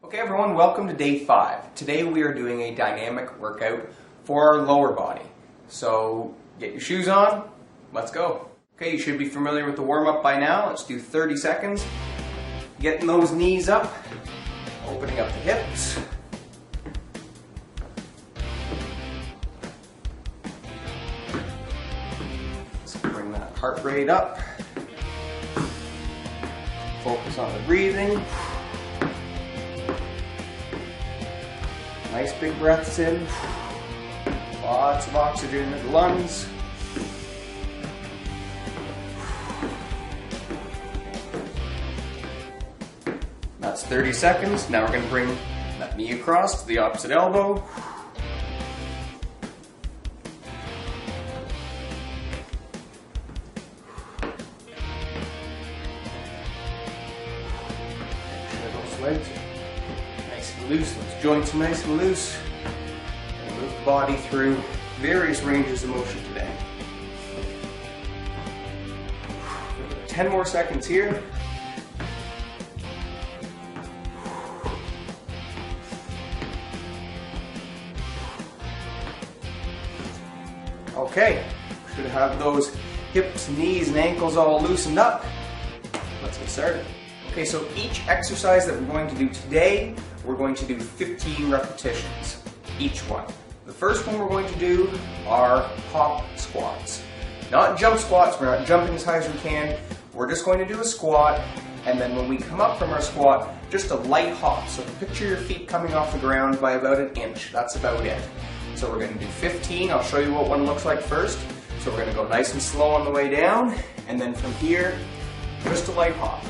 Okay everyone, welcome to day 5. Today we are doing a dynamic workout for our lower body. So get your shoes on, let's go. Okay, you should be familiar with the warm-up by now. Let's do 30 seconds. Getting those knees up, opening up the hips. Let's bring that heart rate up. Focus on the breathing. Nice big breaths in. Lots of oxygen in the lungs. That's 30 seconds. Now we're going to bring that knee across to the opposite elbow. Those legs nice and loose, those joints are nice and loose. And move the body through various ranges of motion today. 10 more seconds here. Okay, should have those hips, knees, and ankles all loosened up. Let's get started. Okay, so each exercise that we're going to do today, we're going to do 15 repetitions, each one. The first one we're going to do are hop squats. Not jump squats, we're not jumping as high as we can. We're just going to do a squat, and then when we come up from our squat, just a light hop. So picture your feet coming off the ground by about an inch. That's about it. So we're going to do 15. I'll show you what one looks like first. So we're going to go nice and slow on the way down, and then from here, just a light hop.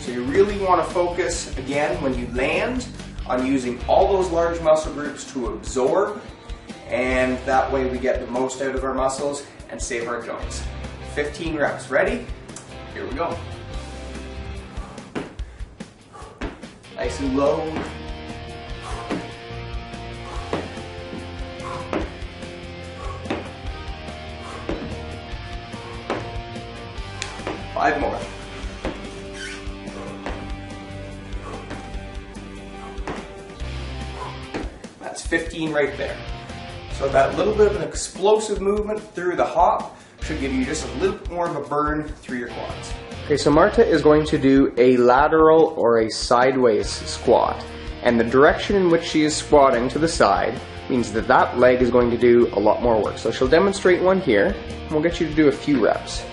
So you really want to focus, again, when you land, on using all those large muscle groups to absorb, and that way we get the most out of our muscles and save our joints. 15 reps. Ready? Here we go. Nice and low. Five more. That's 15 right there. So that little bit of an explosive movement through the hop should give you just a little bit more of a burn through your quads. Okay, so Marta is going to do a lateral or a sideways squat. And the direction in which she is squatting to the side means that that leg is going to do a lot more work. So she'll demonstrate one here, and we'll get you to do a few reps.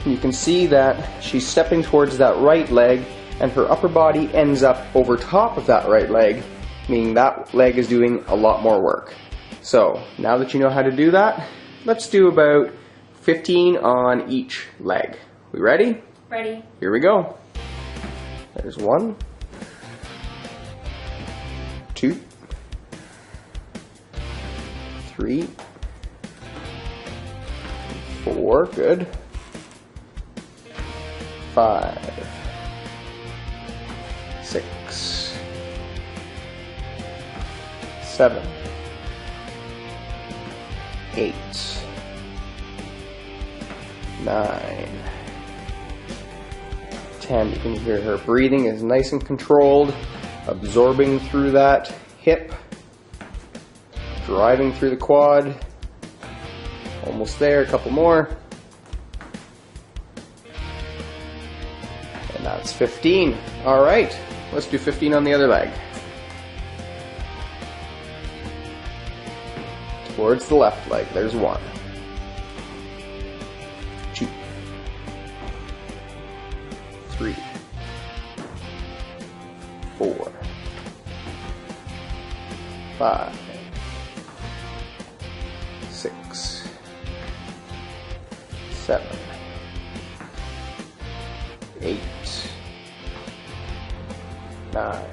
You can see that she's stepping towards that right leg, and her upper body ends up over top of that right leg, meaning that leg is doing a lot more work. So now that you know how to do that, let's do about 15 on each leg. We ready? Ready. Here we go. There's 1, 2, 3, 4, good. 5, 6, 7, 8, 9, 10. You can hear her breathing is nice and controlled, absorbing through that hip, driving through the quad. Almost there, a couple more. And that's 15. All right, let's do 15 on the other leg. Towards the left leg, there's 1, 2, 3, 4, 5, 6, 7, 8, 9.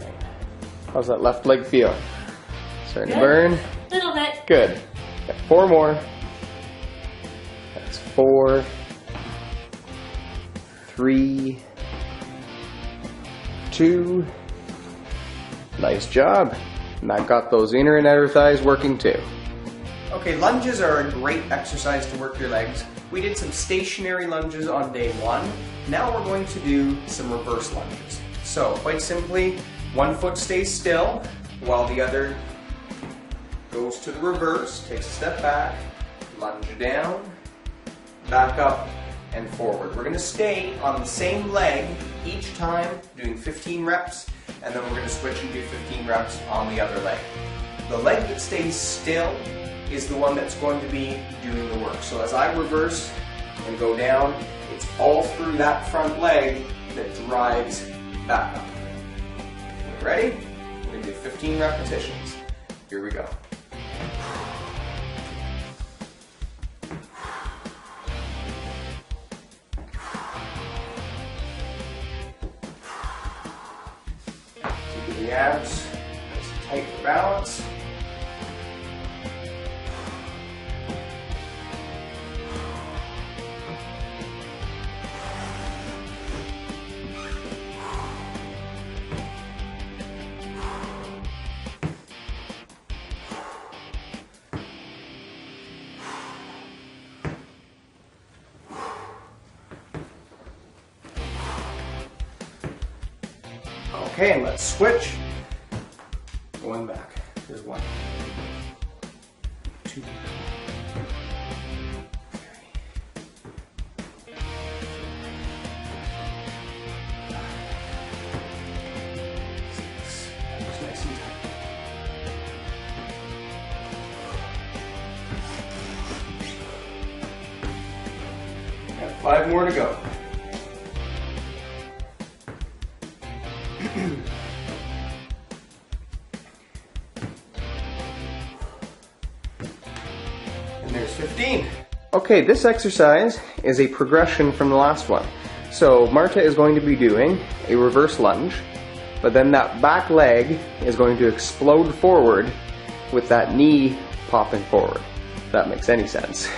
How's that left leg feel? Starting to burn? Little bit. Good. Got 4 more. That's 4, 3, 2. Nice job. And that got those inner and outer thighs working too. Okay, lunges are a great exercise to work your legs. We did some stationary lunges on day 1. Now we're going to do some reverse lunges. So quite simply, One foot stays still while the other goes to the reverse, takes a step back, lunge down, back up, and forward. We're going to stay on the same leg each time, doing 15 reps, and then we're going to switch and do 15 reps on the other leg. The leg that stays still is the one that's going to be doing the work. So as I reverse and go down, it's all through that front leg that drives back up. Ready? We're going to do 15 repetitions. Here we go. Keep the abs nice and tight for balance. Okay, and let's switch. Going back. Here's 1, 2, 3, 6. That was nice and tight. Got 5 more to go. And there's 15. Okay, this exercise is a progression from the last one. So Marta is going to be doing a reverse lunge, but then that back leg is going to explode forward with that knee popping forward. If that makes any sense.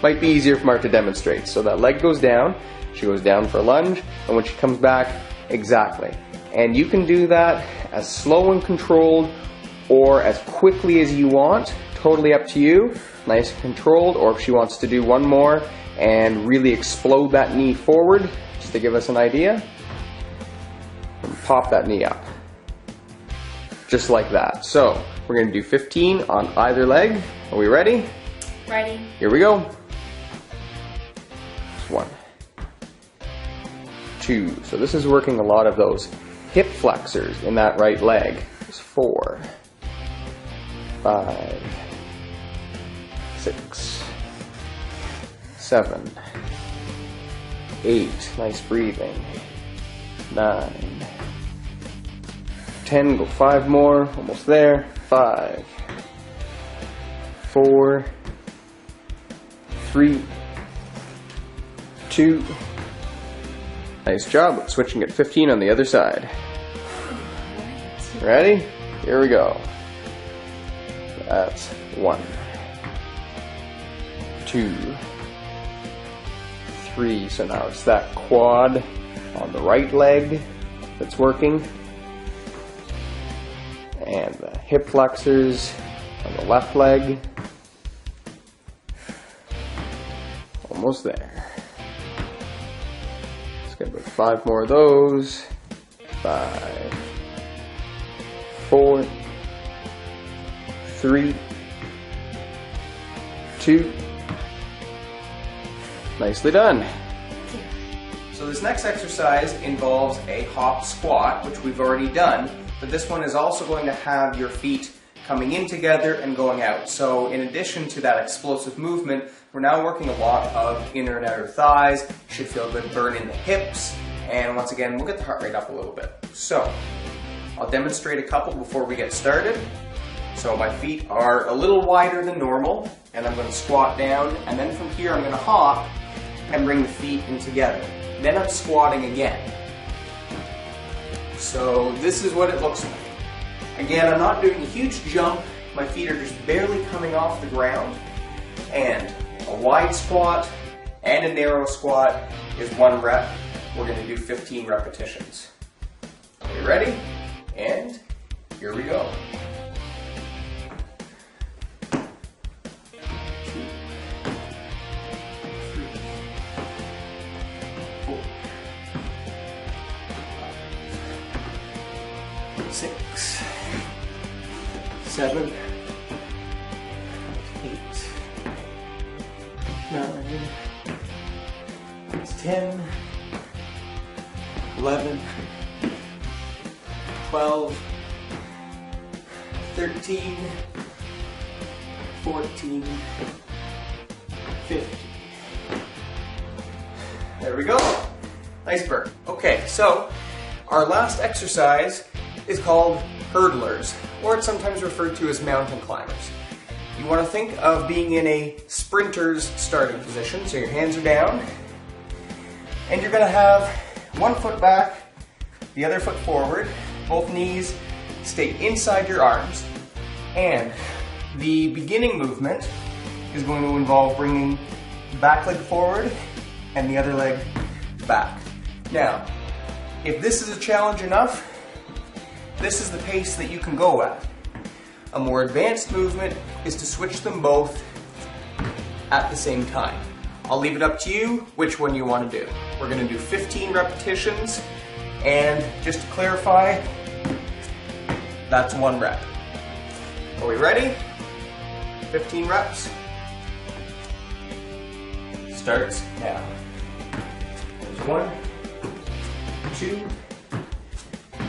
Might be easier for Marta to demonstrate. So that leg goes down, she goes down for a lunge, and when she comes back, exactly. And you can do that as slow and controlled or as quickly as you want, totally up to you, nice and controlled, or if she wants to do one more and really explode that knee forward, just to give us an idea, and pop that knee up, just like that. So we're going to do 15 on either leg. Are we ready? Ready. Here we go. 1, 2. So this is working a lot of those hip flexors in that right leg. There's 4, 5, 6, 7, 8. Nice breathing. 9, 10. Go 5 more. Almost there. 5, 4, 3, 2. Nice job. Switching at 15 on the other side. Ready? Here we go. That's 1, 2, 3. So now it's that quad on the right leg that's working, and the hip flexors on the left leg. Almost there. Let's get about 5 more of those. 5, 4, 3, 2. Nicely done. So this next exercise involves a hop squat, which we've already done, but this one is also going to have your feet coming in together and going out. So in addition to that explosive movement, we're now working a lot of inner and outer thighs. You should feel a good burn in the hips, and once again, we'll get the heart rate up a little bit. So I'll demonstrate a couple before we get started. So my feet are a little wider than normal, and I'm going to squat down, and then from here I'm going to hop and bring the feet in together. Then I'm squatting again. So this is what it looks like. Again, I'm not doing a huge jump. My feet are just barely coming off the ground. And a wide squat and a narrow squat is 1 rep. We're going to do 15 repetitions. Are you ready? And here we go. 2, 3, 4, 5, 6, 7, 8, 9, 10, 11, 12, 13, 14, 15. There we go. Nice burn. Okay, so our last exercise is called hurdlers, or it's sometimes referred to as mountain climbers. You want to think of being in a sprinter's starting position, so your hands are down, and you're going to have one foot back, the other foot forward, both knees stay inside your arms, and the beginning movement is going to involve bringing the back leg forward and the other leg back. Now, if this is a challenge enough, this is the pace that you can go at. A more advanced movement is to switch them both at the same time. I'll leave it up to you which one you want to do. We're going to do 15 repetitions, and just to clarify, that's 1 rep. Are we ready? 15 reps. Starts now. There's 1, 2,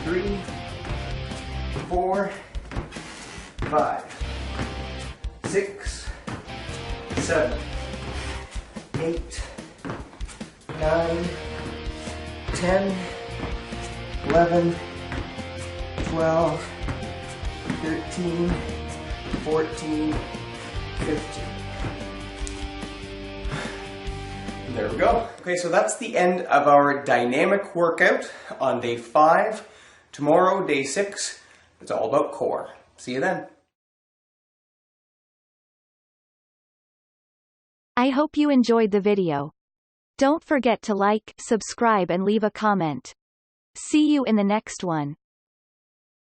3, 4, 5, 6, 7, 8, 9, 10, 11, 12, 13, 14, 15. There we go. Okay, so that's the end of our dynamic workout on day 5. Tomorrow, day 6, it's all about core. See you then. I hope you enjoyed the video. Don't forget to like, subscribe and leave a comment. See you in the next one.